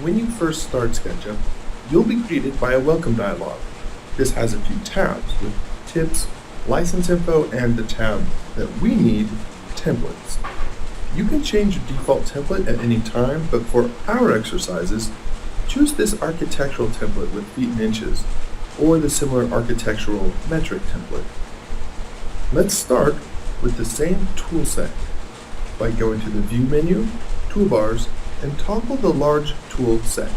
When you first start Sketchup, you'll be greeted by a welcome dialog. This has a few tabs with tips, license info, and the tab that we need, templates. You can change your default template at any time, but for our exercises, choose this architectural template with feet and inches, or the similar architectural metric template. Let's start with the same tool set by going to the View menu, Toolbars, and toggle the large tool set.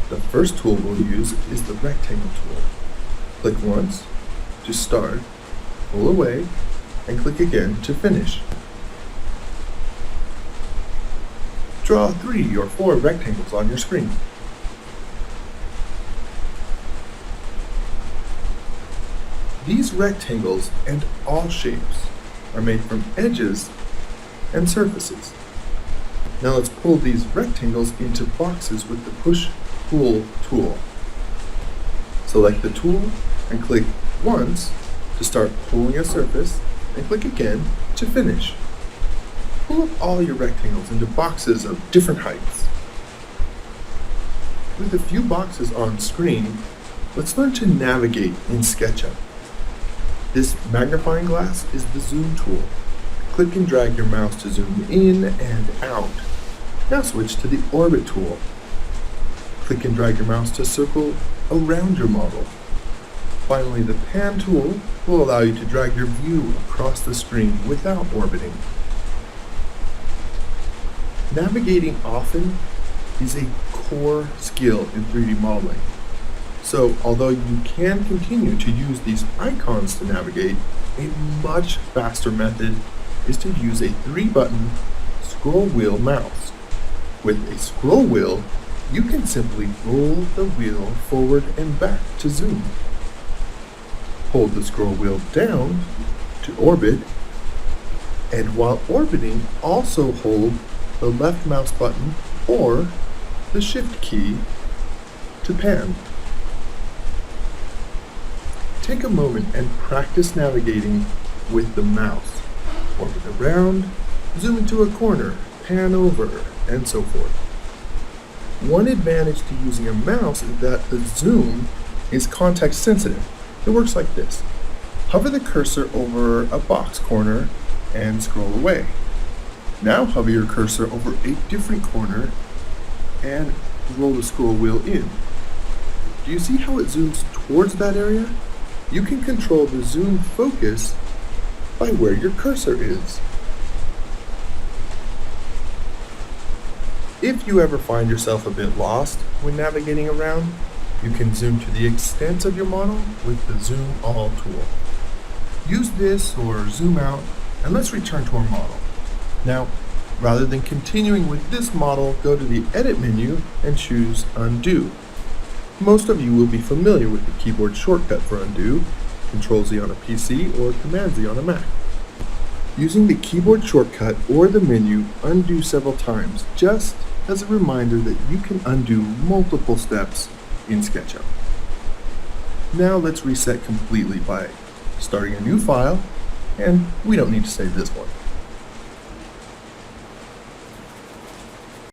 The first tool we'll use is the rectangle tool. Click once to start, pull away, and click again to finish. Draw 3 or 4 rectangles on your screen. These rectangles and all shapes are made from edges and surfaces. Now let's pull these rectangles into boxes with the Push-Pull tool. Select the tool and click once to start pulling a surface, and click again to finish. Pull up all your rectangles into boxes of different heights. With a few boxes on screen, let's learn to navigate in SketchUp. This magnifying glass is the zoom tool. Click and drag your mouse to zoom in and out. Now switch to the orbit tool. Click and drag your mouse to circle around your model. Finally, the pan tool will allow you to drag your view across the screen without orbiting. Navigating often is a core skill in 3D modeling. So, although you can continue to use these icons to navigate, a much faster method is to use a 3-button scroll wheel mouse. With a scroll wheel, you can simply roll the wheel forward and back to zoom. Hold the scroll wheel down to orbit, and while orbiting, also hold the left mouse button or the shift key to pan. Take a moment and practice navigating with the mouse. Orbit around, zoom into a corner, pan over, and so forth. One advantage to using a mouse is that the zoom is context sensitive. It works like this. Hover the cursor over a box corner and scroll away. Now hover your cursor over a different corner and roll the scroll wheel in. Do you see how it zooms towards that area? You can control the zoom focus by where your cursor is. If you ever find yourself a bit lost when navigating around, you can zoom to the extent of your model with the Zoom All tool. Use this or zoom out, and let's return to our model. Now, rather than continuing with this model, go to the Edit menu and choose Undo. Most of you will be familiar with the keyboard shortcut for undo, Control-Z on a PC or Command-Z on a Mac. Using the keyboard shortcut or the menu, undo several times, just as a reminder that you can undo multiple steps in SketchUp. Now let's reset completely by starting a new file, and we don't need to save this one.